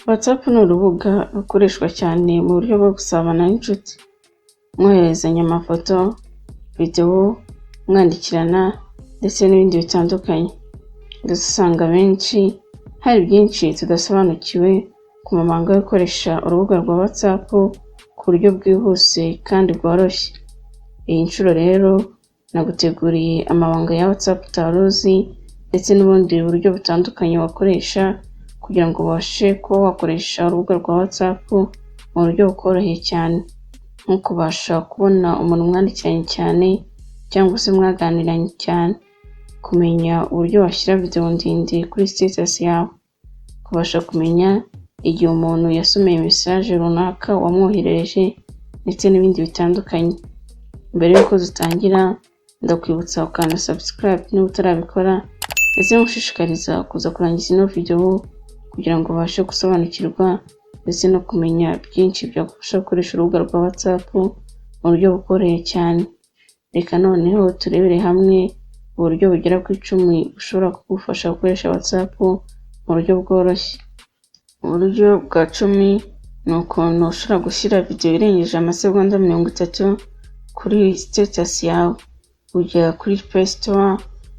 WhatsApp ni urubuga rukoreshwa cyane mu buryo bwo gusabana n'inshuti, mwohererezanya amafoto, video, mwandikirana ndetse n'ibindi bitandukanye. Gusa usanga benshi hari byinshi tudasobanukiwe ku mabanga yo gukoresha urubuga rwa WhatsApp ku buryo bwihuse kandi bworoshye. Iyi nshuro rero naguteguriye amabanga ya WhatsApp utari uzi ndetse n'ubundi buryo butandukanye wakoresha kugira ngo ubashe kuba wakoresha urubuga rwa WhatsApp mu buryo bukoroheye cyane, nko kubasha kubona umuntu mwandikiranye cyane cyangwa se mwaganiranye cyane, kumenya uburyo washyira video ndende kuri status yawe, kubasha kumenya igihe umuntu yasomeye message runaka wamwoherereje ndetse n'ibindi bitandukanye. Mbere yuko dutangira ndakwibutsa ukanda subscribe niba utarabikora ndetse ngushishikariza kuza kurangiza ino video kugira ngo ubashe gusobanukirwa ndetse no kumenya byinshi byagufasha gukoresha urubuga rwa WhatsApp mu buryo bukoroheye cyane. Reka noneho turebere hamwe uburyo bugera ku 10 bushobora kugufasha gukoresha WhatsApp mu buryo bworoshye. Uburyo bwa 10 ni ukuntu ushobora gushyira video irengeje amasegonda 30 kuri status yawe. Ujya kuri Play Store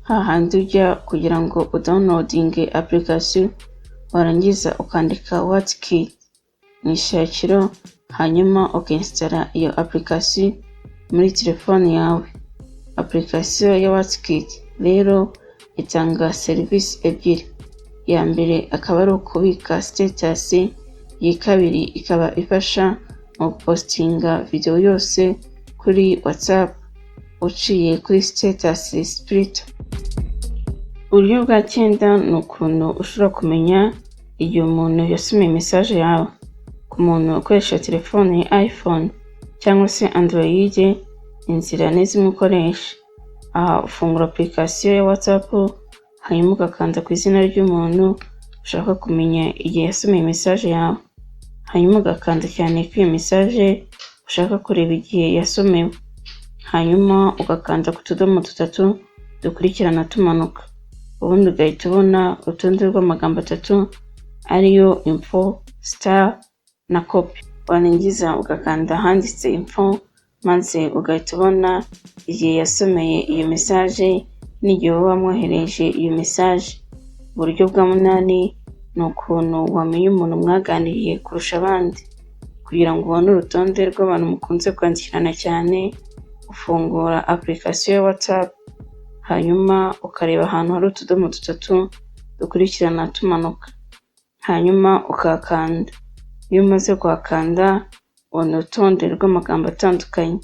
hahandi ujya kugira ngo udownloadinge application, warangiza ukandika WhatsKit mu ishakiro, hanyuma ukinstalla iyo application muri telefone yawe. Application ya WhatsKit rero itanga service ebyiri. Ya mbere akaba ari ukubika status, iya kabiri ikaba ifasha mu postinga video yose kuri WhatsApp uciye kuri status splitter. Uburyo bwa 9 ni ukuntu ushobora kumenya igihe umuntu yasomeye message yawe. Ku muntu ukoresha telefone ya iPhone cyangwa se Android, inzira n'izimwe ukoresha. Aha ufungura application ya WhatsApp, hanyuma ugakanda ku izina ry'umuntu ushaka kumenya igihe yasomeye message yawe, hanyuma ugakanda cyane kuri iyo message ushaka kureba igihe yasomewe, hanyuma ugakanda ku tudomo 3 dukurikirana tumanuka. Ubundi ugahita ubona urutonde rw'amagambo 3 ariyo info, star na copy. Warangiza ugakanda handitse info, maze ugahita ubona igihe yasomeye iyo message n'igihe wamwohereje iyo message. Uburyo bwa 8 ni ukuntu wamenya umuntu mwaganiriye kurusha abandi. Kugira ngo ubone urutonde rw'abantu mukunze kwandikirana cyane, ufungura application ya WhatsApp, hanyuma ukareba ahantu hari utudomo 3 dukurikirana tumanuka, hanyuma ukakanda. Iyo umaze kuhakanda ubona urutonde rw'amagambo atandukanye.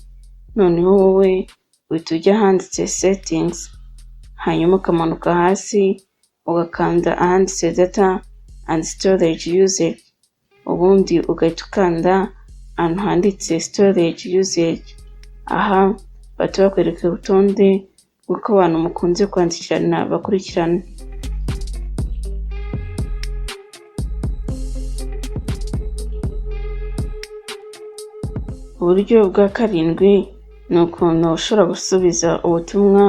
Noneho wowe uhita ujya ahanditse settings, hanyuma ukamanuka hasi ugakanda ahanditse data and storage usage, ubundi ugahita ukanda ahantu handitse storage usage. Aha bahita bakwereka urutonde rw'uko abantu mukunze kwandikirana bakurikirana. Uburyo bwa 7 ni ukuntu ushobora gusubiza ubutumwa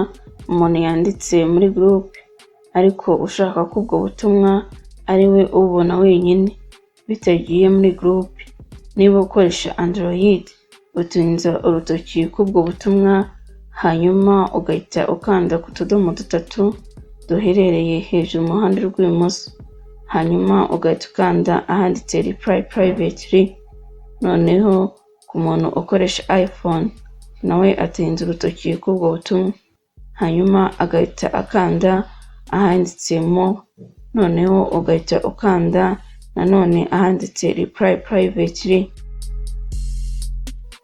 umuntu yanditse muri group, ariko ushaka ko ubwo butumwa ari we ubona wenyine bitagiye muri group. Niba ukoresha Android, utunza urutoki k'ubwo butumwa, hanyuma ugahita ukanda ku tudomo 3 duherereye hejuru mu ruhande rw'ibumoso, hanyuma ugahita ukanda ahanditse reply privately. Noneho ku muntu ukoresha iPhone, nawe atinze urutoki k'ubwo butumwa, hanyuma agahita akanda ahanditse more, noneho ugahita ukanda nanone ahanditse reply privately.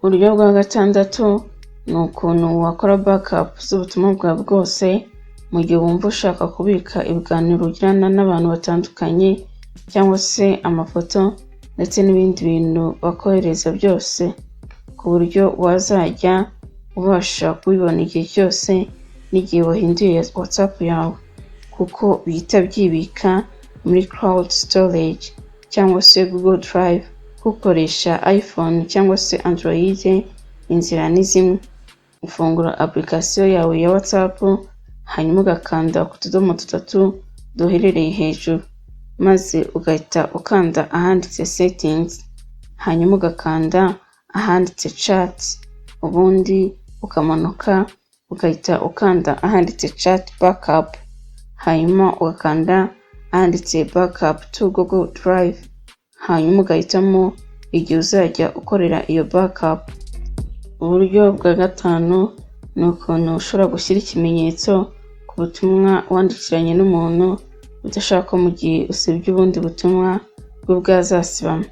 Uburyo bwa 6 ni ukuntu wakora backup z'ubutumwa bwawe bwose mu gihe wumva ushaka kubika ibiganiro ugirana n'abantu batandukanye, cyangwa se amafoto ndetse n'ibindi bintu bakohereza byose, ku buryo wazajya ubasha kubibona igihe cyose n'igihe wahinduye WhatsApp yawe, kuko bihita byibika muri cloud storage cyangwa se Google Drive. Ukoresha iPhone cyangwa se Android, inzira ni zimwe. Ufungura application yawe ya WhatsApp, hanyuma ugakanda ku tudomo 3 duherereye hejuru, maze ugahita ukanda ahanditse settings, hanyuma ugakanda ahanditse chat, ubundi ukamanuka ugahita ukanda ahanditse chat backup, hanyuma ugakanda ahanditse backup to Google Drive, hanyuma ugahitamo igihe uzajya ukorera iyo backup. Uburyo bwa gatanu ni ukuntu ushobora gushyira ikimenyetso ku butumwa wandikiranye n'umuntu udashaka mu gihe usibye ubundi butumwa bwo bwazasibama.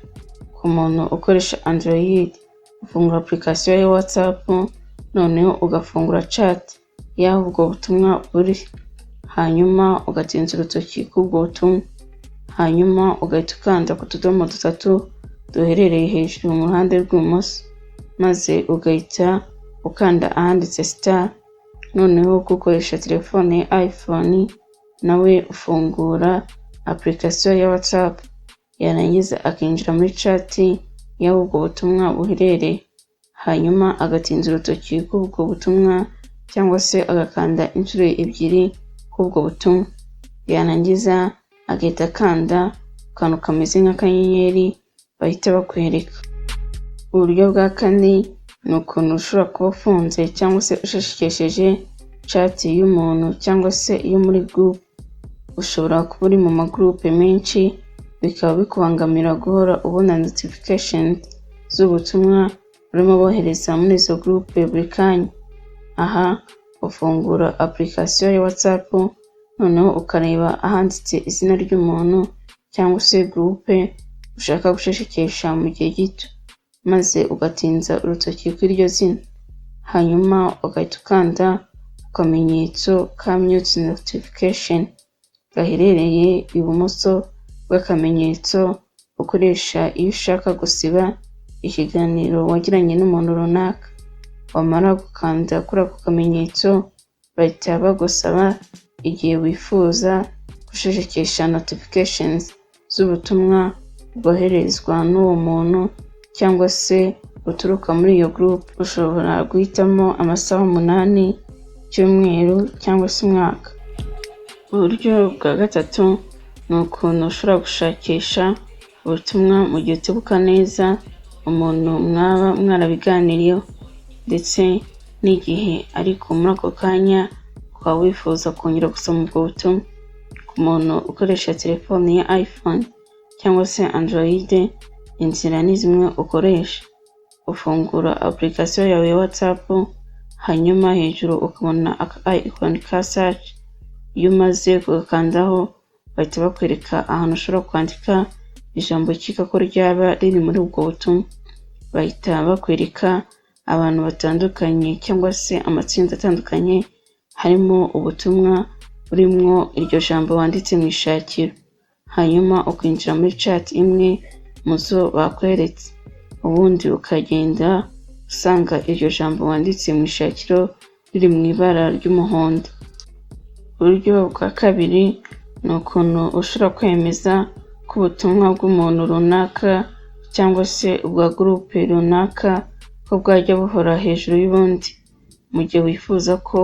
Ku muntu ukoresha Android, ufungura application ya WhatsApp, noneho ugafungura chat y'aho ubwo butumwa buri, hanyuma ugatinza urutoki k'ubwo butumwa, hanyuma ugahita ukanda ku tudomo dutatu duherereye hejuru mu ruhande rw'ibumoso, maze ugahita ukanda ahanditse star. Noneho gukoresha telefone ya iPhone, nawe ufungura application ya WhatsApp, yarangiza akinjira muri chat y'aho ubwo butumwa buherereye, hanyuma agatinza urutoki k'ubwo butumwa cyangwa se agakanda inshuro ebyiri k'ubwo butumwa, yarangiza agahita akanda akantu kameze nk'akanyenyeri bahita bakwereka. Uburyo bwa kane ni ukuntu ushobora kuba ufunze cyangwa se ushishikesheje chat y'umuntu cyangwa se iyo muri group. Ushobora kuba uri mu magroupe menshi, bikaba bikubangamira guhora ubona notification z'ubutumwa urimo bohereza muri izo groupe buri kanya. Aha ufungura application ya WhatsApp, noneho ukareba ahanditse izina ry'umuntu cyangwa se groupe ushaka gushishikesha mu gihe gito, maze ugatinza urutoki kw'iryo zina, hanyuma ugahita ukanda akamenyetso ka mute notification gaherereye ibumoso bw'akamenyetso ukoresha iyo ushaka gusiba ikiganiro wagiranye n'umuntu runaka. Wamara gukanda kuri ako kamenyetso, bahita bagusaba igihe wifuza gushishikesha notifications z'ubutumwa bwoherezwa n'uwo muntu cyangwa se buturuka muri iyo group. Ushobora guhitamo amasaha 8, icyumweru cyangwa se umwaka. Uburyo bwa gatatu ni ukuntu ushobora gushakisha ubutumwa mu gihe utibuka neza umuntu mwaba mwarabiganiriyeho, ndetse n'igihe ariko muri ako kanya ukaba wifuza kongera gusoma ubwo butumwa. Ku muntu ukoresha telefone ya iPhone cyangwa se Android, inzira ni zimwe ukoresha. Ufungura application yawe ya WhatsApp, hanyuma hejuru ukabona aka icon ka search, iyo umaze kugakandaho bahita bakwereka ahantu ushobora kwandika ijambo ukeka ko ryaba riri muri ubwo butumwa. Bahita bakwereka abantu batandukanye cyangwa se amatsinda atandukanye, harimo ubutumwa burimwo iryo jambo wanditse mu ishakiro, hanyuma ukinjira muri chat imwe mu zo bakweretse, ubundi ukagenda usanga iryo jambo wanditse mu ishakiro riri mu ibara ry'umuhondo. Uburyo bwa kabiri ni ukuntu ushobora kwemeza ko ubutumwa bw'umuntu runaka cyangwa se ubwa groupe runaka ko bwajya buhora hejuru y'ubundi, mu gihe wifuza ko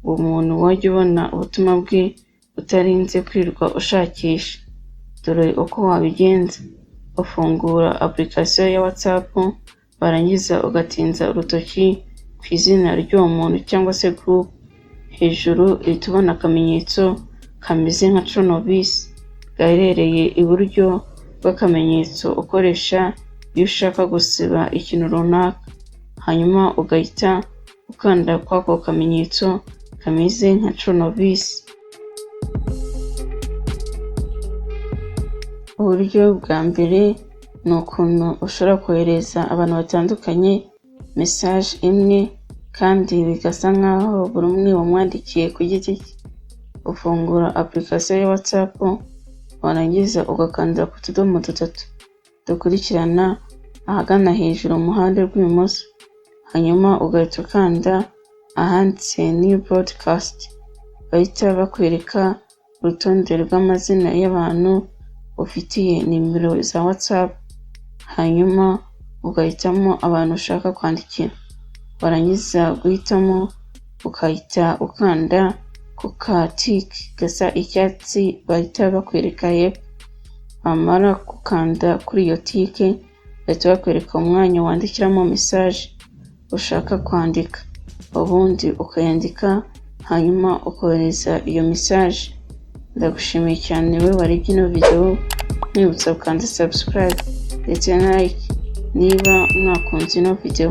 uwo muntu wajya ubona ubutumwa bwe utarinze kwirirwa ushakisha. Dore uko wabigenza: ufungura application ya WhatsApp, warangiza ugatinza urutoki ku izina ry'uwo muntu cyangwa se group, hejuru uhita ubona akamenyetso kameze nka Tronovis gaherereye iburyo bw'akamenyetso ukoresha iyo ushaka gusiba ikintu runaka, hanyuma ugahita ukanda kw'ako kamenyetso kameze nka Tronovis. Uburyo bwa mbere ni ukuntu ushobora kohereza abantu batandukanye message imwe kandi bigasa nkaho buri umwe wamwandikiye ku giti cye. Ufungura application ya WhatsApp, warangiza ugakanda ku tudomo dutatu dukurikirana ahagana hejuru mu ruhande rw'ibumoso, hanyuma ugahita ukanda ahanditse new broadcast. Bahita bakwereka urutonde rw'amazina y'abantu ufitiye nimero za WhatsApp, hanyuma ugahitamo abantu ushaka kwandikira. Warangiza guhitamo ukahita ukanda ku ka tick gasa icyatsi bahita bakwereka yep, bamara gukanda kuri iyo tike bahita bakwereka umwanya wandikiramo message ushaka kwandika, ubundi ukayandika hanyuma ukohereza iyo message. Ndagushimiye cyane wowe warebye ino video, nibutsa gukanda subscribe ndetse na like niba mwakunze ino video.